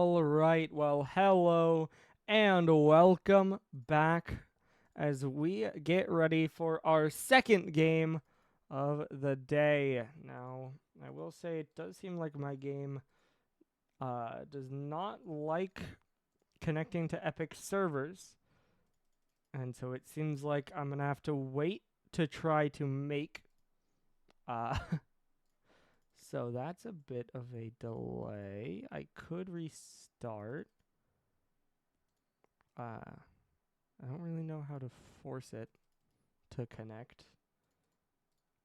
All right, well, hello and welcome back as we get ready for our second game of the day. Now, I will say it does seem like my game does not like connecting to Epic servers, and so it seems like I'm gonna have to wait to try to make uh so that's a bit of a delay. I could restart. I don't really know how to force it to connect.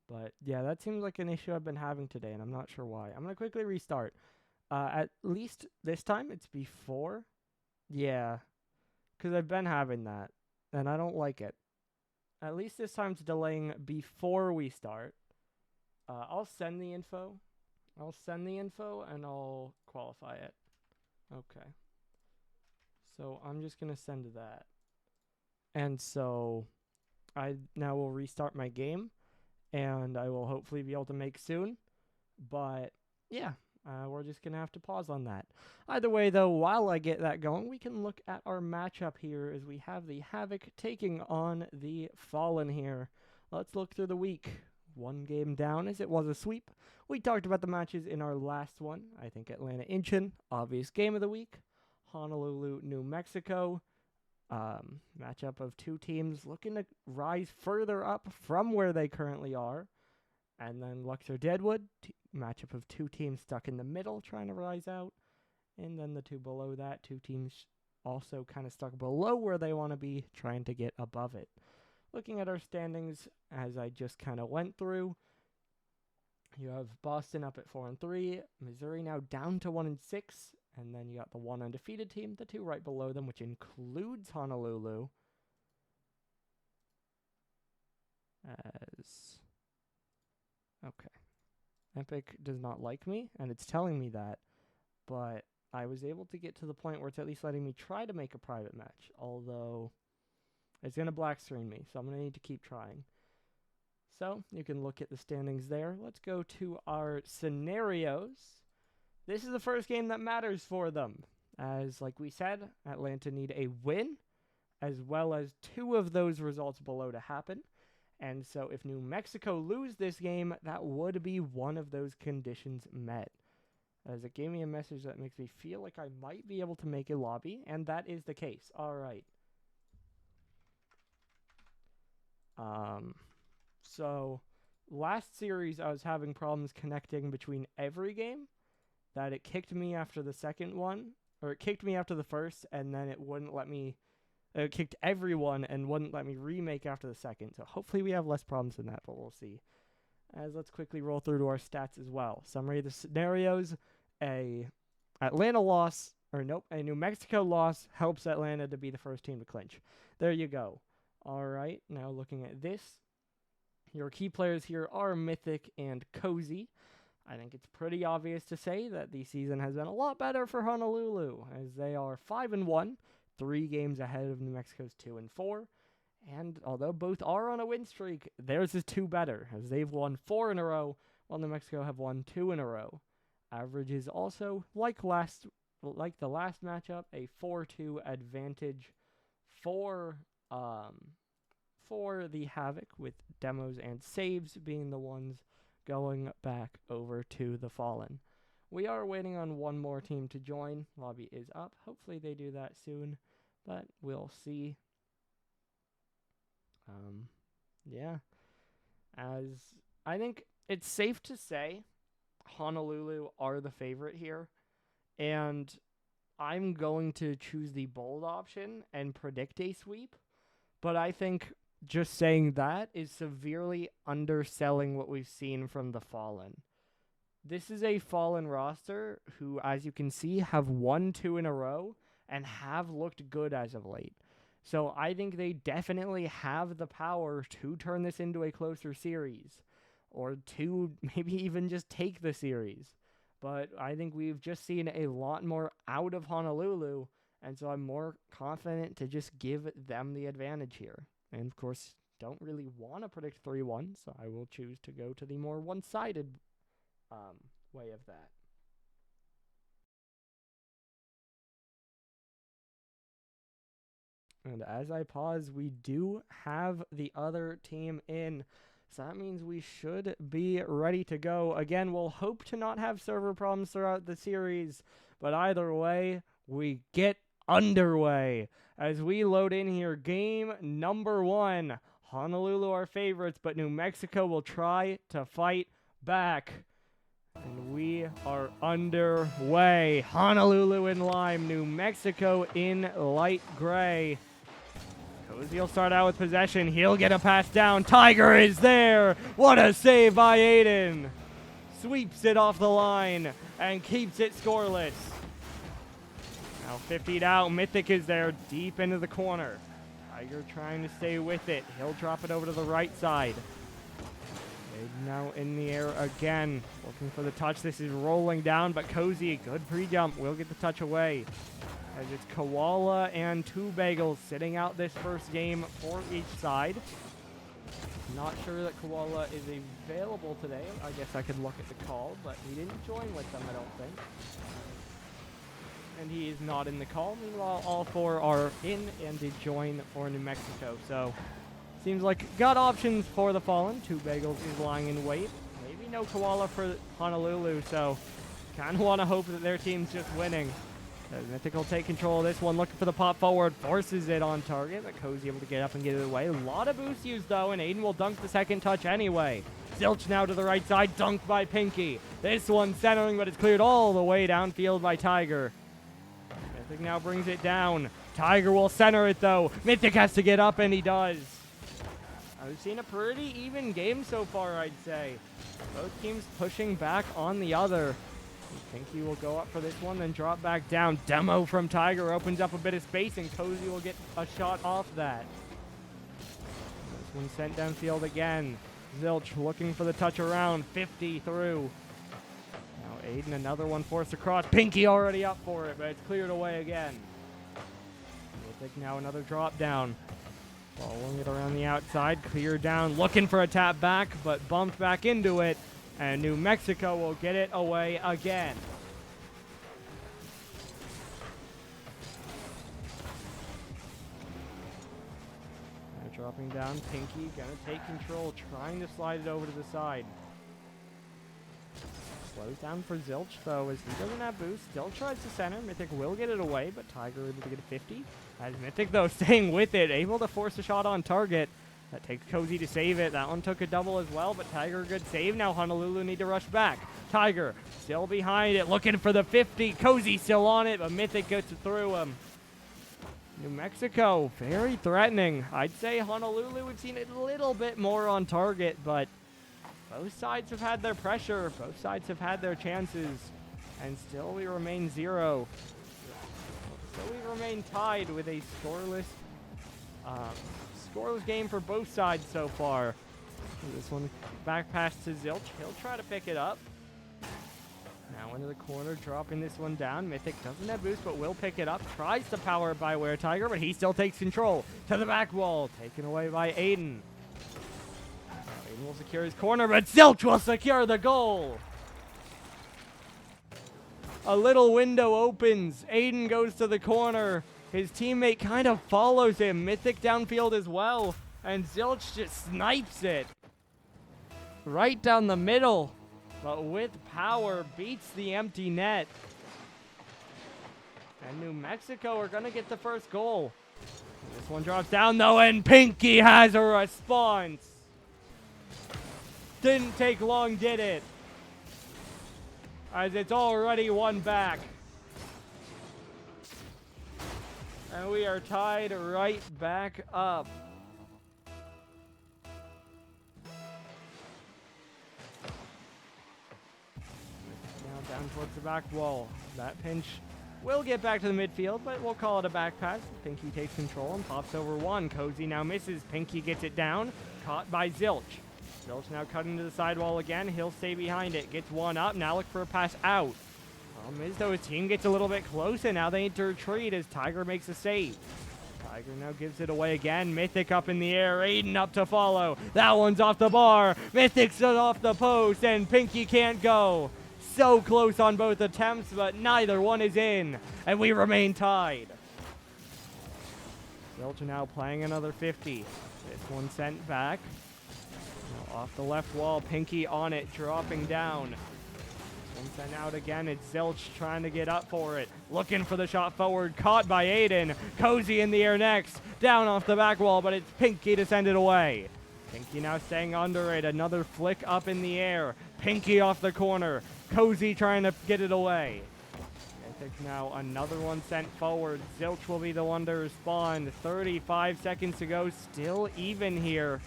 But yeah, that seems like an issue I've been having today, and I'm not sure why. I'm going to quickly restart. At least this time it's before. Yeah, because I've been having that, and I don't like it. At least this time it's delaying before we start. I'll send the info. I'll send the info, and I'll qualify it. Okay. So I'm just going to send that. And so I now will restart my game and I will hopefully be able to make soon. But yeah, we're just going to have to pause on that. Either way, though, while I get that going, we can look at our matchup here as we have the Havoc taking on the Fallen here. Let's look through the week. One game down as it was a sweep. We talked about the matches in our last one. I think Atlanta Incheon, obvious game of the week. Honolulu, New Mexico, matchup of two teams looking to rise further up from where they currently are. And then Luxor Deadwood, matchup of two teams stuck in the middle trying to rise out. And then the two below that, two teams also kind of stuck below where they want to be, trying to get above it. Looking at our standings as I just kind of went through, you have Boston up at 4-3, Missouri now down to 1-6, and then you got the one undefeated team, the two right below them, which includes Honolulu. As okay, Epic does not like me, and it's telling me that, but I was able to get to the point where it's at least letting me try to make a private match, although it's going to black screen me, so I'm going to need to keep trying. So you can look at the standings there. Let's go to our scenarios. This is the first game that matters for them. As like we said, Atlanta need a win, as well as two of those results below to happen. And so if New Mexico lose this game, that would be one of those conditions met. As it gave me a message that makes me feel like I might be able to make a lobby, and that is the case. All right. So last series I was having problems connecting between every game, that it kicked me after the second one, or it kicked me after the first, and then it wouldn't let me, it kicked everyone and wouldn't let me remake after the second. So hopefully we have less problems than that, but we'll see. As let's quickly roll through to our stats as well. Summary of the scenarios: a Atlanta loss, or nope, a New Mexico loss helps Atlanta to be the first team to clinch. There you go. All right, now looking at this, your key players here are Mythic and Cozy. I think it's pretty obvious to say that the season has been a lot better for Honolulu, as they are 5-1, 3 games ahead of New Mexico's 2-4. And although both are on a win streak, theirs is 2 better, as they've won 4 in a row, while New Mexico have won 2 in a row. Average is also, like the last matchup, a 4-2 advantage for the Havoc, with demos and saves being the ones going back over to the Fallen. We are waiting on one more team to join. Lobby is up. Hopefully they do that soon, but we'll see. Yeah, as I think it's safe to say Honolulu are the favorite here, and I'm going to choose the bold option and predict a sweep, but I think just saying that is severely underselling what we've seen from the Fallen. This is a Fallen roster who, as you can see, have won 2 in a row and have looked good as of late. So I think they definitely have the power to turn this into a closer series, or to maybe even just take the series. But I think we've just seen a lot more out of Honolulu, and so I'm more confident to just give them the advantage here. And of course, don't really want to predict 3-1, so I will choose to go to the more one-sided way of that. And as I pause, we do have the other team in. So that means we should be ready to go. Again, we'll hope to not have server problems throughout the series. But either way, we get underway. As we load in here, game number 1. Honolulu are favorites, but New Mexico will try to fight back. And we are underway. Honolulu in lime, New Mexico in light gray. Cozy will start out with possession. He'll get a pass down. Tiger is there. What a save by Aiden. Sweeps it off the line and keeps it scoreless. Now 50'd out. Mythic is there deep into the corner. Tiger trying to stay with it. He'll drop it over to the right side. Aiden now in the air again. Looking for the touch. This is rolling down, but Cozy, good pre-jump, will get the touch away. As it's Koala and Two Bagels sitting out this first game for each side. Not sure that Koala is available today. I guess I could look at the call, but he didn't join with them, I don't think. And he is not in the call. Meanwhile, all 4 are in and did join for New Mexico. So, seems like got options for the Fallen. Two Bagels is lying in wait. Maybe no Koala for Honolulu, so kind of want to hope that their team's just winning. Mythic will take control of this one, looking for the pop forward, forces it on target, but Cozy able to get up and get it away. A lot of boost used though, and Aiden will dunk the second touch anyway. Zilch now to the right side, dunked by Pinky. This one centering, but it's cleared all the way downfield by Tiger. Mythic now brings it down. Tiger will center it though. Mythic has to get up, and he does. I've seen a pretty even game so far, I'd say. Both teams pushing back on the other. Pinky will go up for this one, then drop back down. Demo from Tiger opens up a bit of space, and Cozy will get a shot off that. This one sent downfield again. Zilch looking for the touch around. 50 through. Now Aiden, another one forced across. Pinky already up for it, but it's cleared away again. Mythic now another drop down. Following it around the outside. Cleared down. Looking for a tap back, but bumped back into it. And New Mexico will get it away again. Now dropping down, Pinky gonna take control, trying to slide it over to the side. Slows down for Zilch though, as he doesn't have boost. Still tries to center. Mythic will get it away, but Tiger able to get a 50. As Mythic though staying with it, able to force a shot on target. That takes Cozy to save it. That one took a double as well, but Tiger, good save. Now Honolulu need to rush back. Tiger still behind it, looking for the 50. Cozy still on it, but Mythic gets through him. New Mexico, very threatening. I'd say Honolulu, we've seen it a little bit more on target, but both sides have had their pressure. Both sides have had their chances, and still we remain 0. So we remain tied with a scoreless game for both sides so far. This one back pass to Zilch. He'll try to pick it up. Now into the corner, dropping this one down. Mythic doesn't have boost, but will pick it up. Tries to power by Were Tiger, but he still takes control. To the back wall, taken away by Aiden. Aiden will secure his corner, but Zilch will secure the goal. A little window opens. Aiden goes to the corner. His teammate kind of follows him. Mythic downfield as well. And Zilch just snipes it. Right down the middle. But with power, beats the empty net. And New Mexico are going to get the first goal. This one drops down though, and Pinky has a response. Didn't take long, did it? As it's already one back. And we are tied right back up. Now down towards the back wall. That pinch will get back to the midfield, but we'll call it a back pass. Pinky takes control and pops over one. Cozy now misses. Pinky gets it down. Caught by Zilch. Zilch now cutting to the sidewall again. He'll stay behind it. Gets one up. Now look for a pass out. Problem is, though, his team gets a little bit close, and now they need to retreat as Tiger makes a save. Tiger now gives it away again. Mythic up in the air. Aiden up to follow. That one's off the bar. Mythic's off the post, and Pinky can't go. So close on both attempts, but neither one is in, and we remain tied. Zilch now playing another 50. This one sent back. Now off the left wall, Pinky on it, dropping down. This one sent out again. It's Zilch trying to get up for it. Looking for the shot forward, caught by Aiden. Cozy in the air next. Down off the back wall, but it's Pinky to send it away. Pinky now staying under it. Another flick up in the air. Pinky off the corner. Cozy trying to get it away. Mythic now another one sent forward. Zilch will be the one to respond. 35 seconds to go. Still even here.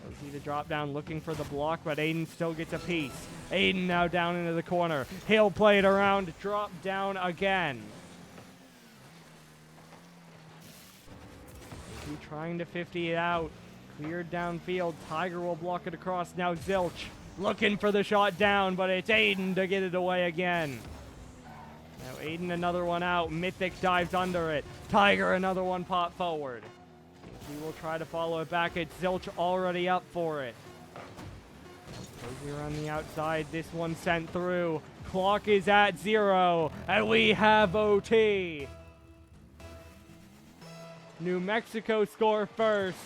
Cozy to drop down looking for the block, but Aiden still gets a piece. Aiden now down into the corner. He'll play it around. Drop down again. Pinky trying to 50 it out. Cleared downfield. Tiger will block it across. Now Zilch looking for the shot down, but it's Aiden to get it away again. Now Aiden another one out. Mythic dives under it. Tiger another one pop forward. He will try to follow it back. It's Zilch already up for it. Cozy around the outside. This one sent through. Clock is at 0, and we have OT. New Mexico score first.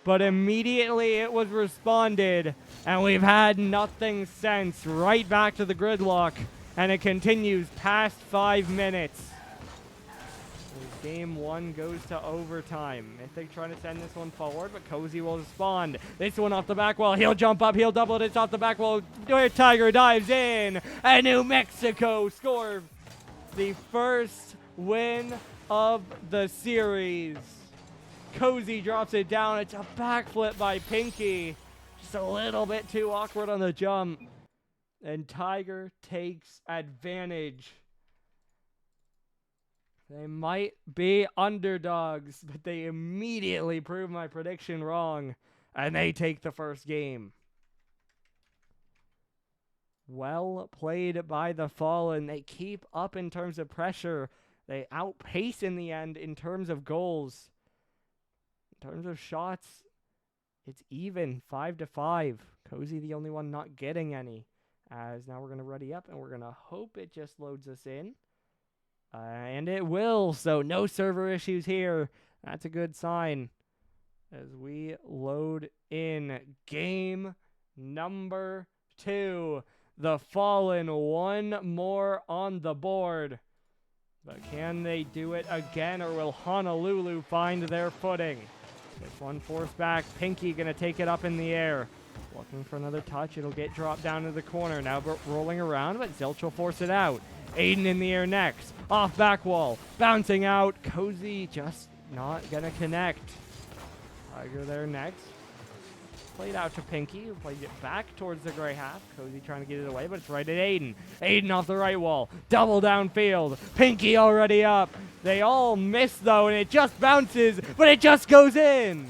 But immediately it was responded, and we've had nothing since. Right back to the gridlock, and it continues past 5 minutes. Game 1 goes to overtime. Mythic trying to send this one forward, but Cozy will respond. This one off the back wall. He'll jump up. He'll double it. It's off the back wall. Tiger dives in, and New Mexico scores the first win of the series. Cozy drops it down. It's a backflip by Pinky. Just a little bit too awkward on the jump. And Tiger takes advantage. They might be underdogs, but they immediately prove my prediction wrong. And they take the first game. Well played by the Fallen. They keep up in terms of pressure. They outpace in the end in terms of goals. In terms of shots, it's even 5-5. Cozy the only one not getting any. As now we're going to ready up and we're going to hope it just loads us in. And it will. So no server issues here. That's a good sign. As we load in game number 2. The Fallen one more on the board. But can they do it again, or will Honolulu find their footing? This one forced back. Pinky going to take it up in the air. Looking for another touch. It'll get dropped down to the corner. Now rolling around, but Zilch will force it out. Aiden in the air next. Off back wall. Bouncing out. Cozy just not going to connect. Tiger there next. Played out to Pinky, who played it back towards the gray half. Cozy trying to get it away, but it's right at Aiden. Aiden off the right wall. Double downfield. Pinky already up. They all miss, though, and it just bounces, but it just goes in.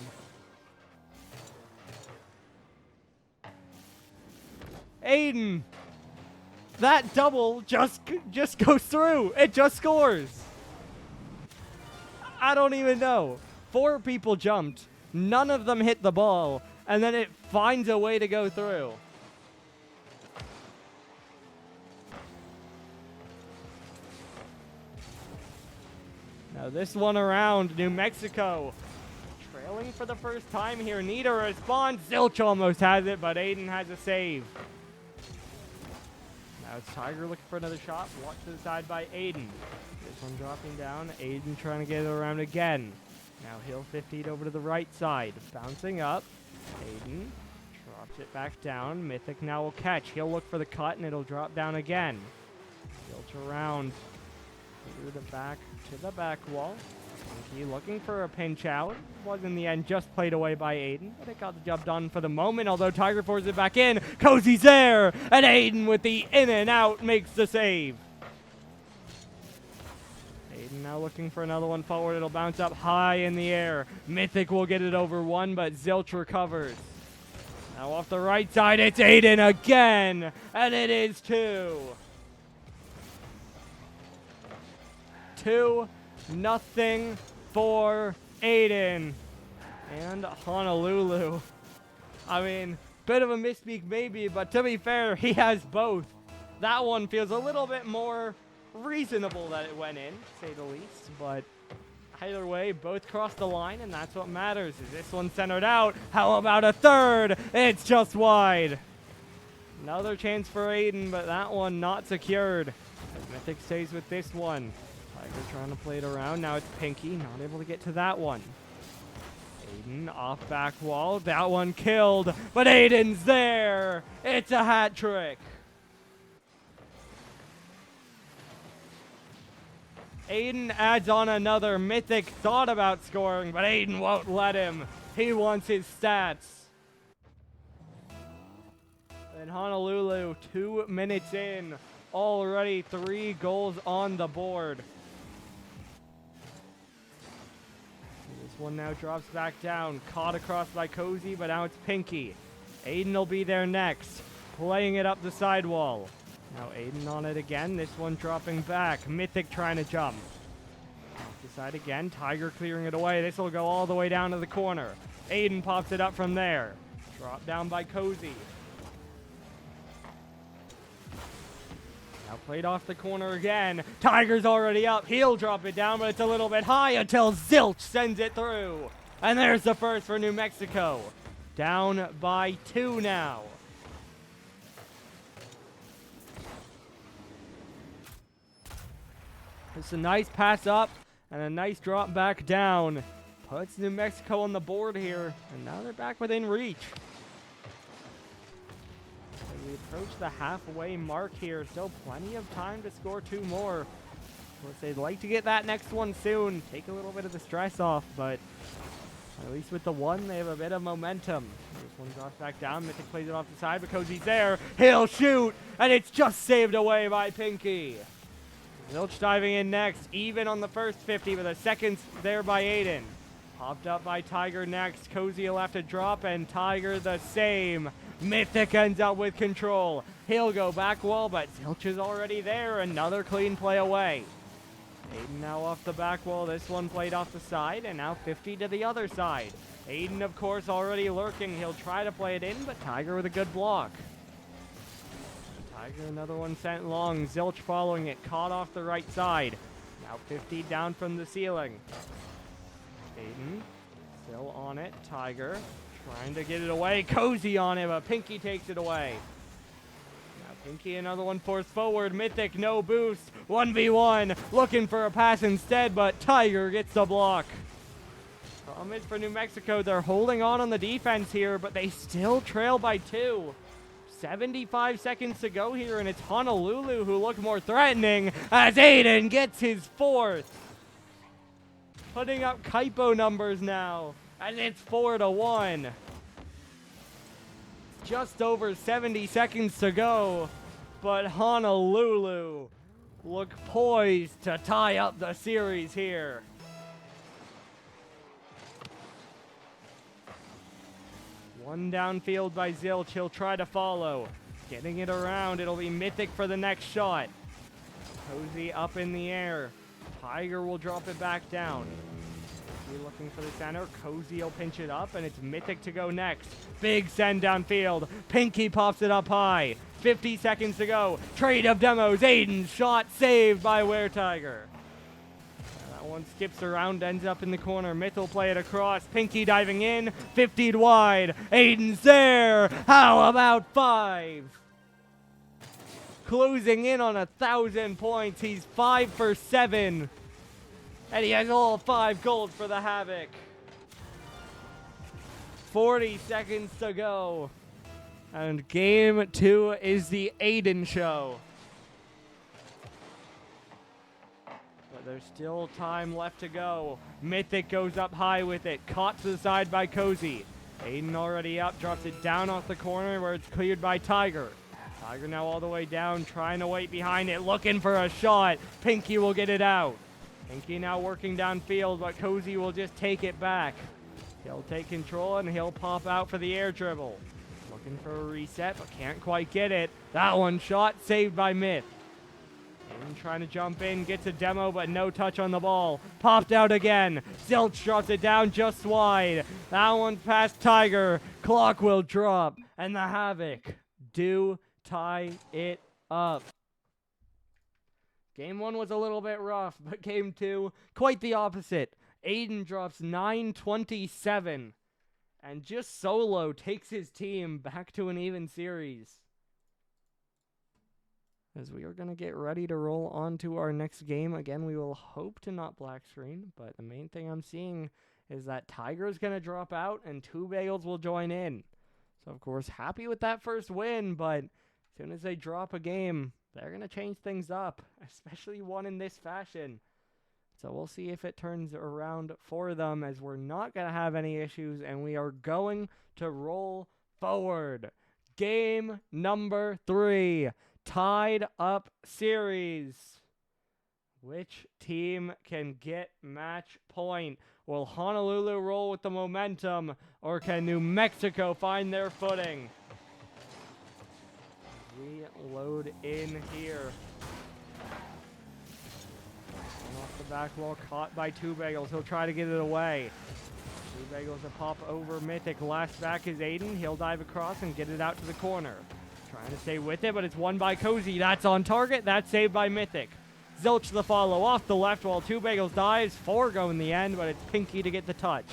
Aiden. That double just goes through. It just scores. I don't even know. 4 people jumped. None of them hit the ball. And then it finds a way to go through. Now this one around, New Mexico. Trailing for the first time here. Need a response. Zilch almost has it, but Aiden has a save. Now it's Tiger looking for another shot. Watch to the side by Aiden. This one dropping down. Aiden trying to get it around again. Now he'll 50 it over to the right side. Bouncing up. Aiden drops it back down. Mythic now will catch. He'll look for the cut, and it'll drop down again. Filter around through the back to the back wall. Pinky looking for a pinch out. Was in the end just played away by Aiden, but it got the job done for the moment, although Tiger forces it back in. Cozy's there, and Aiden with the in and out makes the save. Aiden now looking for another one forward. It'll bounce up high in the air. Mythic will get it over 1, but Zilch recovers. Now off the right side, it's Aiden again, and it is 2. 2-0 for Aiden. And Honolulu. I mean, bit of a misspeak maybe, but to be fair, he has both. That one feels a little bit more reasonable that it went in, to say the least, but Either way, both crossed the line, and that's what matters. Is this one centered out? How about a third? It's just wide. Another chance for Aiden, but that one not secured. As Mythic stays with this one. Tiger trying to play it around. Now it's Pinky, not able to get to that one. Aiden off back wall. That one killed, but Aiden's there. It's a hat trick. Aiden adds on another. Mythic thought about scoring, but Aiden won't let him. He wants his stats. And Honolulu, 2 minutes in, already 3 goals on the board. This one now drops back down, caught across by Cozy, but now it's Pinky. Aiden will be there next, playing it up the sidewall. Now Aiden on it again, this one dropping back. Mythic trying to jump. Off the side again, Tiger clearing it away. This will go all the way down to the corner. Aiden pops it up from there. Drop down by Cozy. Now played off the corner again. Tiger's already up. He'll drop it down, but it's a little bit high until Zilch sends it through. And there's the first for New Mexico. Down by 2 now. It's a nice pass up and a nice drop back down. Puts New Mexico on the board here, and now they're back within reach. As we approach the halfway mark here, still plenty of time to score 2 more. Of course, they'd like to get that next one soon, take a little bit of the stress off, but at least with the one, they have a bit of momentum. This one drops back down, Mythic plays it off the side, but Cozy's there. He'll shoot, and it's just saved away by Pinky. Zilch diving in next, even on the first 50, but the second's there by Aiden. Popped up by Tiger next. Cozy will have to drop, and Tiger the same. Mythic ends up with control. He'll go back wall, but Zilch is already there. Another clean play away. Aiden now off the back wall. This one played off the side, and now 50 to the other side. Aiden, of course, already lurking. He'll try to play it in, but Tiger with a good block. Tiger, another one sent long. Zilch following it, caught off the right side. Now 50 down from the ceiling. Aiden still on it. Tiger trying to get it away. Cozy on it, but Pinky takes it away. Now Pinky, another one forced forward. Mythic, no boost. 1v1, looking for a pass instead, but Tiger gets the block. Problem is for New Mexico, they're holding on the defense here, but they still trail by 2. 75 seconds to go here, and it's Honolulu who look more threatening as Aiden gets his 4th. Putting up Kaipo numbers now, and it's 4-1. Just over 70 seconds to go, but Honolulu look poised to tie up the series here. One downfield by Zilch. He'll try to follow. Getting it around. It'll be Mythic for the next shot. Cozy up in the air. Tiger will drop it back down. Cozy looking for the center. Cozy will pinch it up, and it's Mythic to go next. Big send downfield. Pinky pops it up high. 50 seconds to go. Trade of demos. Aiden's shot saved by Were Tiger. One skips around, ends up in the corner. Myth will play it across. Pinky diving in. 50 wide. Aiden's there. How about 5? Closing in on 1,000 points. He's 5 for 7. And he has all 5 goals for the Havoc. 40 seconds to go. And game 2 is the Aiden show. There's still time left to go. Mythic goes up high with it. Caught to the side by Cozy. Aiden already up. Drops it down off the corner where it's cleared by Tiger. Tiger now all the way down. Trying to wait behind it. Looking for a shot. Pinky will get it out. Pinky now working downfield, but Cozy will just take it back. He'll take control and he'll pop out for the air dribble. Looking for a reset, but can't quite get it. That one shot saved by Myth. Aiden trying to jump in, gets a demo, but no touch on the ball. Popped out again. Zilch drops it down just wide. That one's past Tiger. Clock will drop, and the Havoc do tie it up. Game 1 was a little bit rough, but game 2, quite the opposite. Aiden drops 927 and just solo takes his team back to an even series. As we are going to get ready to roll on to our next game. Again, we will hope to not black screen, but the main thing I'm seeing is that Tiger's going to drop out and 2 Bagels will join in. So, of course, happy with that first win, but as soon as they drop a game, they're going to change things up, especially one in this fashion. So we'll see if it turns around for them, as we're not going to have any issues, and we are going to roll forward. Game number 3, tied up series. Which team can get match point? Will Honolulu roll with the momentum, or can New Mexico find their footing? We load in here. Off the back wall, caught by 2 Bagels. He'll try to get it away. 2 Bagels to pop over Mythic. Last back is Aiden. He'll dive across and get it out to the corner. Trying to stay with it, but it's won by Cozy. That's on target. That's saved by Mythic. Zilch the follow off the left while 2 Bagels dives. 4 go in the end, but it's Pinky to get the touch.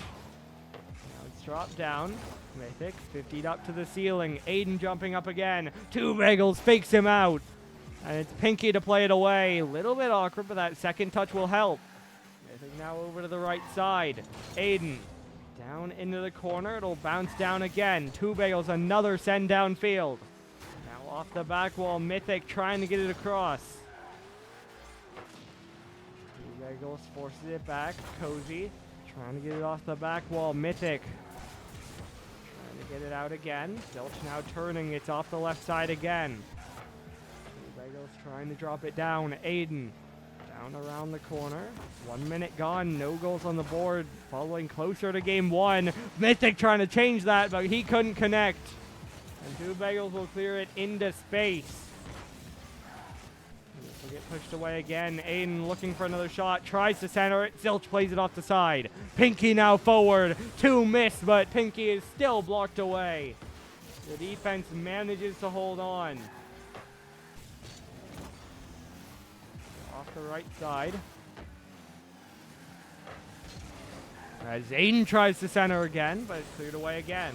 Now it's dropped down. Mythic 50'd up to the ceiling. Aiden jumping up again. 2 Bagels fakes him out. And it's Pinky to play it away. A little bit awkward, but that second touch will help. Mythic now over to the right side. Aiden down into the corner. It'll bounce down again. 2 Bagels, another send downfield. Now off the back wall, Mythic trying to get it across. 2 Bagels forces it back. Cozy trying to get it off the back wall. Mythic trying to get it out again. Zilch now turning. It's off the left side again. Trying to drop it down. Aiden down around the corner. 1 minute gone. No goals on the board. Following closer to game 1. Mythic trying to change that, but he couldn't connect. And 2 Bagels will clear it into space. This will get pushed away again. Aiden looking for another shot. Tries to center it. Zilch plays it off the side. Pinky now forward. 2 miss, but Pinky is still blocked away. The defense manages to hold on. The right side. As Aiden tries to center again, but it's cleared away again.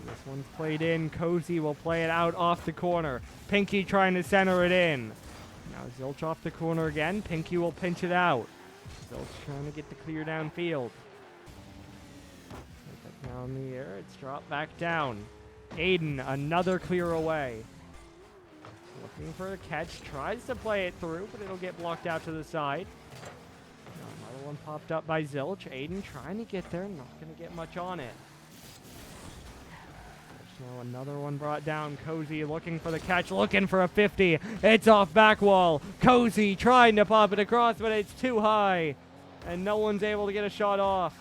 This one's played in. Cozy will play it out off the corner. Pinky trying to center it in. Now Zilch off the corner again. Pinky will pinch it out. Zilch trying to get the clear downfield. Now in the air, it's dropped back down. Aiden, another clear away. Looking for a catch, tries to play it through, but it'll get blocked out to the side. Now another one popped up by Zilch. Aiden trying to get there, not going to get much on it. Now another one brought down. Cozy looking for the catch, looking for a 50. It's off back wall. Cozy trying to pop it across, but it's too high. And no one's able to get a shot off.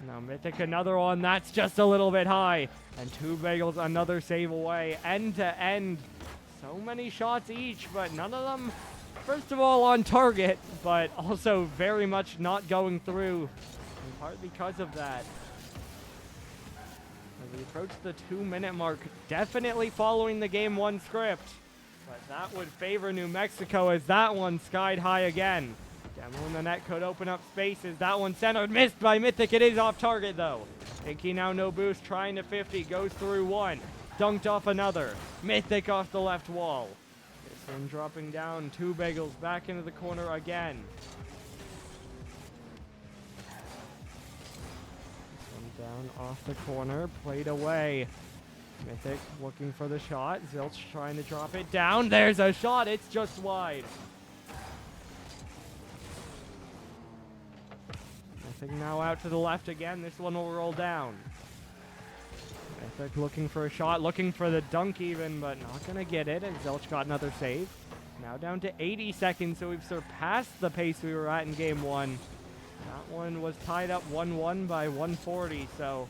Now Mythic, another one. That's just a little bit high. And 2 Bagels, another save away. End to end. So many shots each, but none of them, first of all, on target, but also very much not going through. In part because of that. As we approach the 2-minute mark, definitely following the game 1 script. But that would favor New Mexico, as that one skied high again. Demo in the net could open up spaces. That one centered, missed by Mythic. It is off target though. Pinky now no boost, trying to 50, goes through one. Dunked off another. Mythic off the left wall. This one dropping down. 2 Bagels back into the corner again. This one down off the corner, played away. Mythic looking for the shot. Zilch trying to drop it down. There's a shot, it's just wide. Mythic now out to the left again. This one will roll down. Mythic looking for a shot, looking for the dunk even, but not going to get it, and Zilch got another save. Now down to 80 seconds, so we've surpassed the pace we were at in game 1. That one was tied up 1-1 by 140, so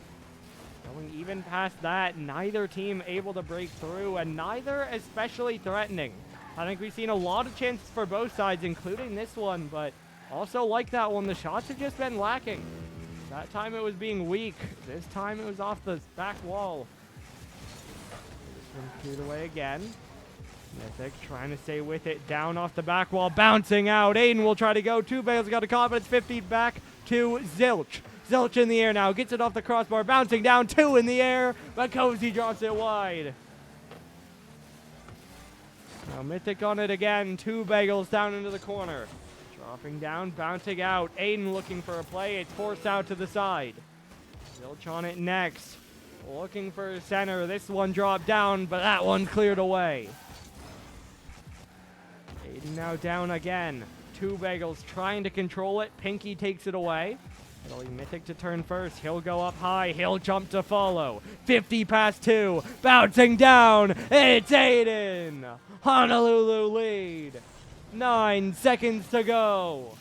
going even past that, neither team able to break through, and neither especially threatening. I think we've seen a lot of chances for both sides, including this one, but also like that one, the shots have just been lacking. That time it was being weak. This time it was off the back wall. This one cleared away again. Mythic trying to stay with it, down off the back wall, bouncing out. Aiden will try to go. 2 Bagels got a call, but it's 50 back to Zilch. Zilch in the air now, gets it off the crossbar, bouncing down, 2 in the air, but Cozy drops it wide. Now Mythic on it again, 2 Bagels down into the corner. Dropping down, bouncing out. Aiden looking for a play, it's forced out to the side. Zilch on it next, looking for a center. This one dropped down, but that one cleared away. Aiden now down again. 2 Bagels trying to control it. Pinky takes it away. It'll be Mythic to turn first. He'll go up high. He'll jump to follow. 50 past 2. Bouncing down. It's Aiden. Honolulu lead. 9 seconds to go.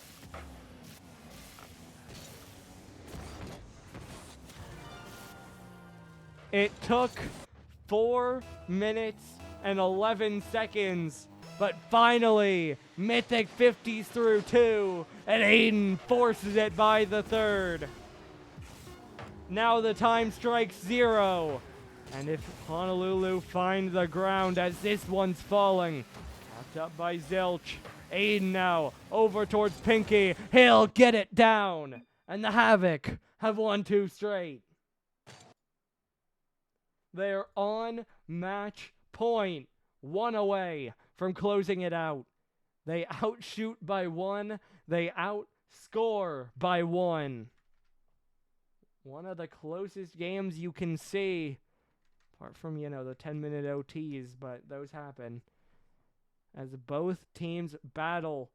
It took 4 minutes and 11 seconds. But finally, Mythic 50s through 2, and Aiden forces it by the 3rd. Now the time strikes 0. And if Honolulu find the ground as this one's falling, tapped up by Zilch, Aiden now over towards Pinky. He'll get it down. And the Havoc have won 2 straight. They're on match point. 1 away from closing it out. They outshoot by 1. They outscore by 1. One of the closest games you can see, apart from, the 10-minute OTs, but those happen. As both teams battle,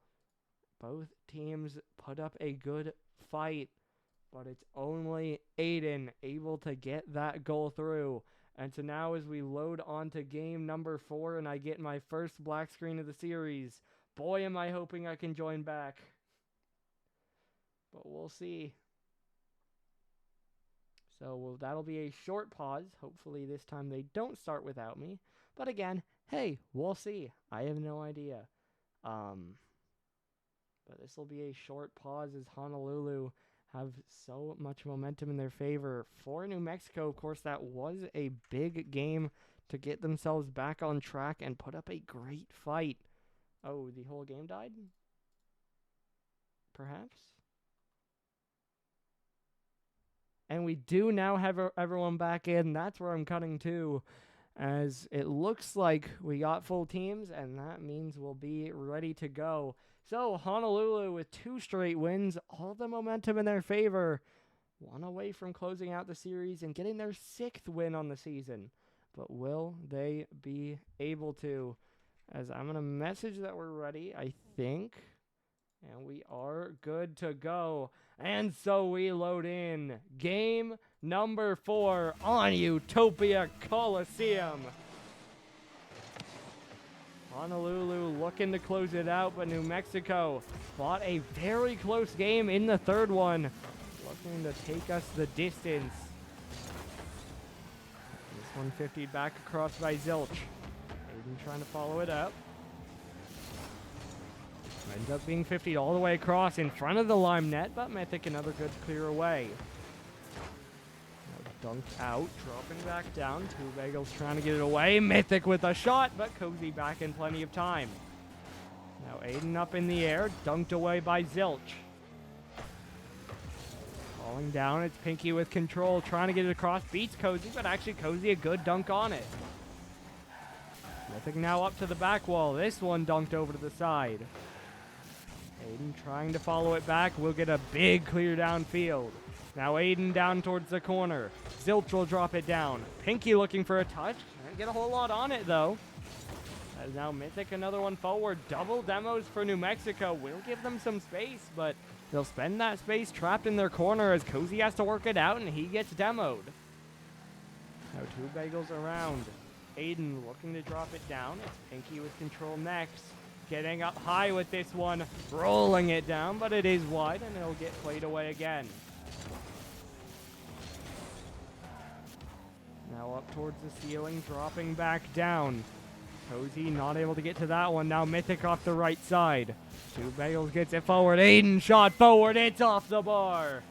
both teams put up a good fight, but it's only Aiden able to get that goal through. And so now as we load onto game number 4 and I get my first black screen of the series, boy am I hoping I can join back. But we'll see. So that'll be a short pause. Hopefully this time they don't start without me. But again, hey, we'll see. I have no idea. But this will be a short pause as Honolulu have so much momentum in their favor. For New Mexico, of course, that was a big game to get themselves back on track and put up a great fight. Oh, the whole game died? Perhaps? And we do now have everyone back in. That's where I'm cutting to, as it looks like we got full teams, and that means we'll be ready to go. So, Honolulu with 2 straight wins, all the momentum in their favor. 1 away from closing out the series and getting their 6th win on the season. But will they be able to? As I'm going to message that we're ready, I think. And we are good to go. And so we load in game number 4 on Utopia Coliseum. Honolulu looking to close it out, but New Mexico fought a very close game in the 3rd one. Looking to take us the distance. This one 50 back across by Zilch. Aiden trying to follow it up. Ends up being 50 all the way across in front of the lime net, but Mythic another good clear away. Dunked out, dropping back down. 2 Bagels trying to get it away. Mythic with a shot, but Cozy back in plenty of time. Now Aiden up in the air, dunked away by Zilch. Falling down, it's Pinky with control, trying to get it across. Beats Cozy, but actually Cozy a good dunk on it. Mythic now up to the back wall. This one dunked over to the side. Aiden trying to follow it back. We'll get a big clear downfield. Now Aiden down towards the corner. Zilch will drop it down. Pinky looking for a touch. Can't get a whole lot on it, though. As now Mythic another one forward. Double demos for New Mexico. Will give them some space, but they'll spend that space trapped in their corner as Cozy has to work it out, and he gets demoed. Now 2 Bagels around. Aiden looking to drop it down. It's Pinky with control next. Getting up high with this one. Rolling it down, but it is wide, and it'll get played away again. Now up towards the ceiling, dropping back down. Cozy not able to get to that one. Now Mythic off the right side. 2 Bagels gets it forward. Aiden shot forward. It's off the bar.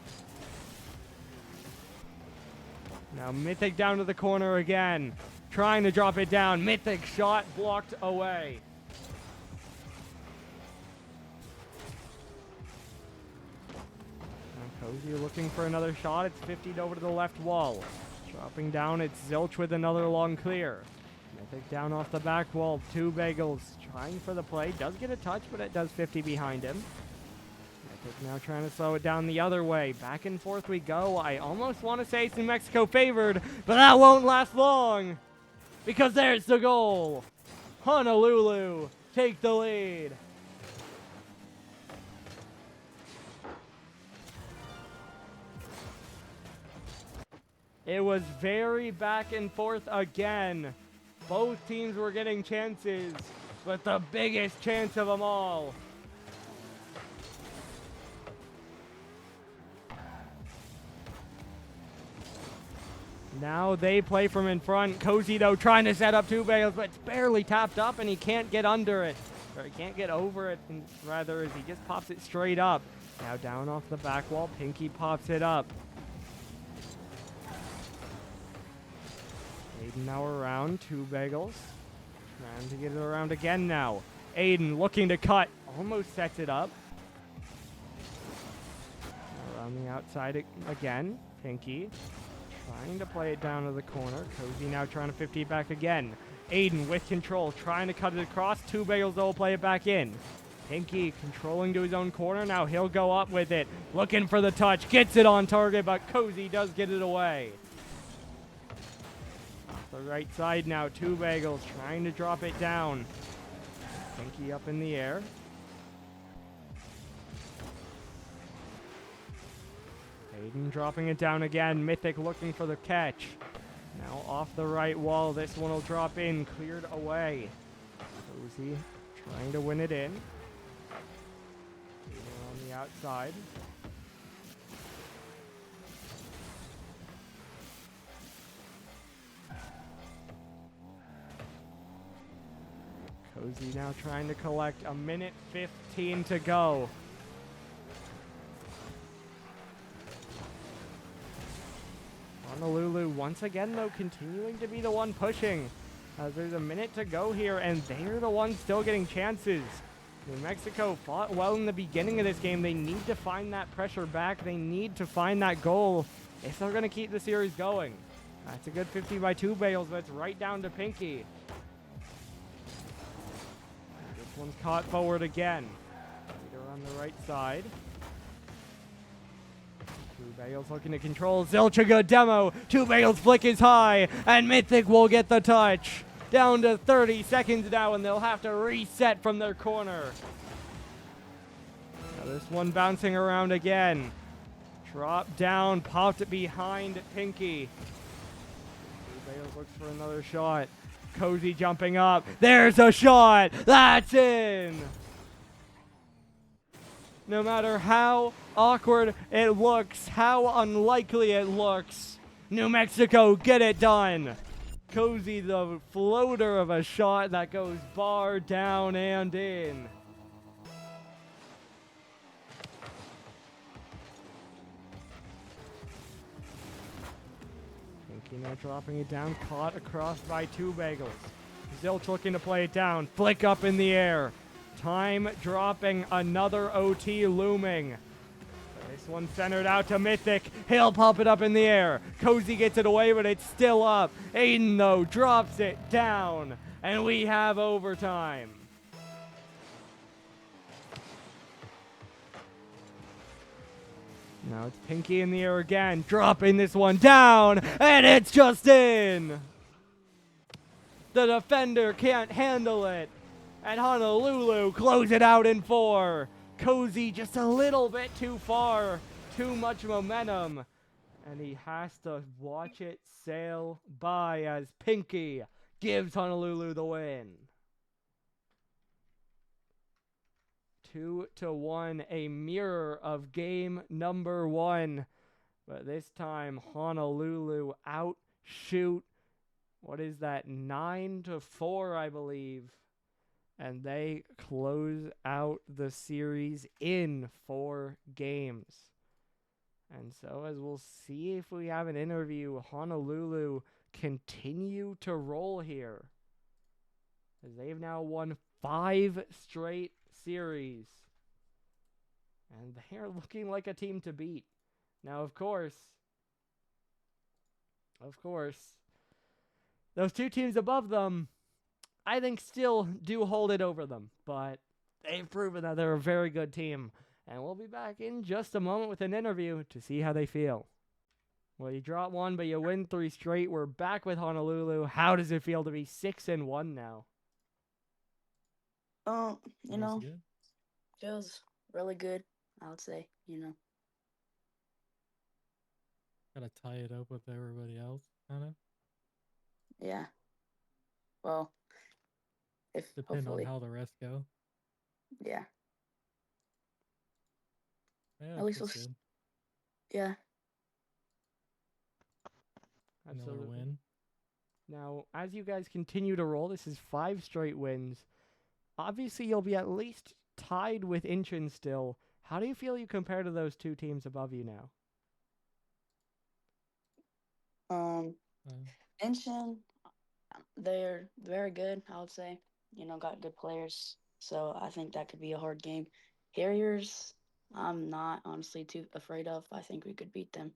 Now Mythic down to the corner again. trying to drop it down. Mythic shot blocked away. Cozy looking for another shot. It's 50'd over to the left wall. Dropping down, it's Zilch with another long clear. Mythic down off the back wall. 2 bagels trying for the play. Does get a touch, but it does 50 behind him. Mythic now trying to slow it down the other way. Back and forth we go. I almost want to say it's New Mexico favored, but that won't last long. Because there's the goal. Honolulu take the lead. It was very back and forth again. Both teams were getting chances, but the biggest chance of them all. Now they play from in front. Cozy, though, trying to set up 2 bagels, but it's barely tapped up, and he can't get under it. Or he can't get over it, and rather, as he just pops it straight up. Now down off the back wall, Pinky pops it up. Aiden now around, 2 bagels. Trying to get it around again now. Aiden looking to cut, almost sets it up. Around the outside again, Pinky. Trying to play it down to the corner. Cozy now trying to 50 back again. Aiden with control, trying to cut it across. 2 bagels though will play it back in. Pinky controlling to his own corner. Now he'll go up with it. Looking for the touch. Gets it on target, but Cozy does get it away. Off the right side now. 2 bagels trying to drop it down. Pinky up in the air. Aiden dropping it down again. Mythic looking for the catch. Now off the right wall. This one will drop in. Cleared away. Cozy trying to win it in. Aiden on the outside. Cozy now trying to collect. 1:15 to go. Honolulu once again, though, continuing to be the one pushing. As there's a minute to go here, and they're the ones still getting chances. New Mexico fought well in the beginning of this game. They need to find that pressure back. They need to find that goal if they're going to keep the series going. That's a good 50 by 2 bagels, but it's right down to Pinky. This one's caught forward again. Leader on the right side. 2 bagels looking to control. Zilch a good demo. 2 bagels flick is high, and Mythic will get the touch. Down to 30 seconds now, and they'll have to reset from their corner. Now this one bouncing around again. Drop down, popped it behind Pinky. 2 bagels looks for another shot. Cozy jumping up. There's a shot. That's in. No matter how awkward it looks, how unlikely it looks, New Mexico get it done. Cozy, the floater of a shot that goes bar down and in. Pinky now dropping it down, caught across by 2 bagels. Zilch looking to play it down, flick up in the air. Time dropping, another OT looming. This one centered out to Mythic. He'll pop it up in the air. Cozy gets it away, but it's still up. Aiden, though, drops it down. And we have overtime. Now it's Pinky in the air again. Dropping this one down. And it's just in. The defender can't handle it. And Honolulu close it out in 4. Cozy just a little bit too far. Too much momentum. And he has to watch it sail by as Pinky gives Honolulu the win. 2-1, a mirror of game number 1. But this time, Honolulu outshoot, what is that, 9-4, I believe. And they close out the series in 4 games. And so, as we'll see if we have an interview, Honolulu continue to roll here, as they've now won 5 straight series. And they're looking like a team to beat. Now, of course, those two teams above them, I think, still do hold it over them. But they've proven that they're a very good team. And we'll be back in just a moment with an interview to see how they feel. Well, you drop one, but you win 3 straight. We're back with Honolulu. How does it feel to be 6-1 now? You know, good. Feels really good, I would say, Gotta tie it up with everybody else, kind of. Yeah. Well, if depend hopefully. on how the rest go. Yeah. Yeah, at least we'll good. Yeah. Absolutely. Another win. Now, as you guys continue to roll, this is 5 straight wins. Obviously, you'll be at least tied with Incheon still. How do you feel you compare to those two teams above you now? Incheon, they're very good, I would say. Got good players, so I think that could be a hard game. Harriers, I'm not honestly too afraid of. I think we could beat them.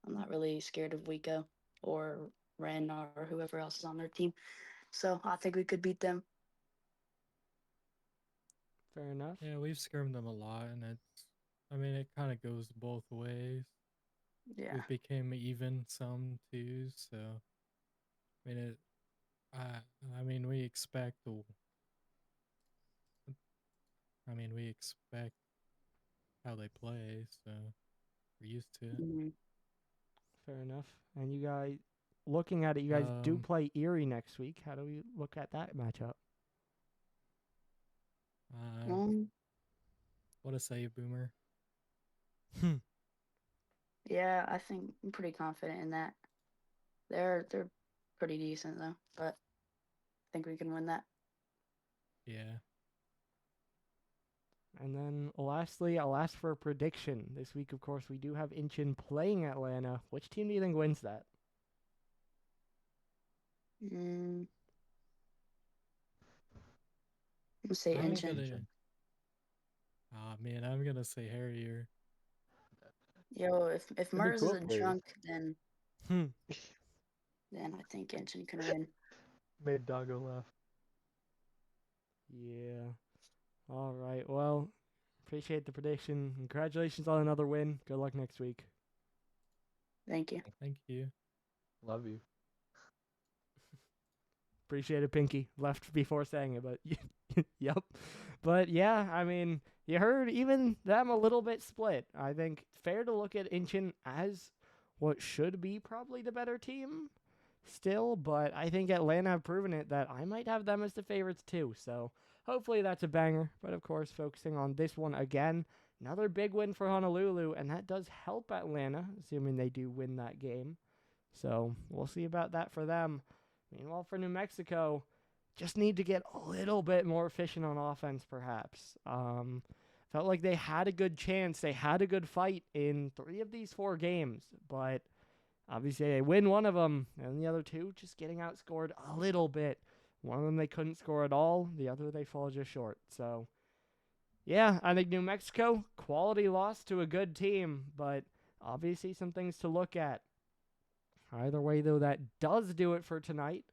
I'm not really scared of Wiko or Ren or whoever else is on their team. So I think we could beat them. Fair enough. Yeah, we've skirmed them a lot, and it kind of goes both ways. Yeah. We became even some too, so we expect we expect how they play, so we're used to it. Mm-hmm. Fair enough. And you guys, looking at it, you guys do play Erie next week. How do we look at that matchup? What a save, Boomer. Yeah, I think I'm pretty confident in that. They're pretty decent though, but I think we can win that. Yeah. And then lastly, I'll ask for a prediction. This week, of course, we do have Incheon playing Atlanta. Which team do you think wins that? I'm gonna say Incheon. I'm gonna say Harrier. Yo, if Murs isn't drunk, then I think Incheon can win. Made Doggo laugh. Yeah. All right. Well, appreciate the prediction. Congratulations on another win. Good luck next week. Thank you. Thank you. Love you. Appreciate it, Pinky. Left before saying it, but yep. But yeah, you heard even them a little bit split. I think fair to look at Incheon as what should be probably the better team still, but I think Atlanta have proven it that I might have them as the favorites too. So hopefully that's a banger. But of course, focusing on this one again, another big win for Honolulu, and that does help Atlanta, assuming they do win that game. So we'll see about that for them. Meanwhile, for New Mexico, just need to get a little bit more efficient on offense, perhaps. Felt like they had a good chance. They had a good fight in 3 of these 4 games, but obviously they win one of them, and the other 2 just getting outscored a little bit. One of them they couldn't score at all. The other they fall just short. So, yeah, I think New Mexico, quality loss to a good team, but obviously some things to look at. Either way, though, that does do it for tonight.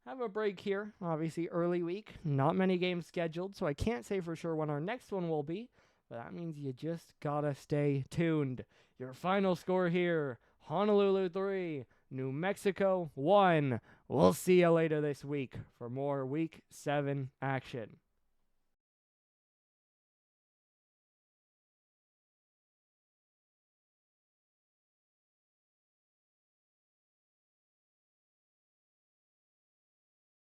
Have a break here. Obviously, early week. Not many games scheduled, so I can't say for sure when our next one will be. But that means you just gotta stay tuned. Your final score here, Honolulu 3, New Mexico 1. We'll see you later this week for more Week 7 action.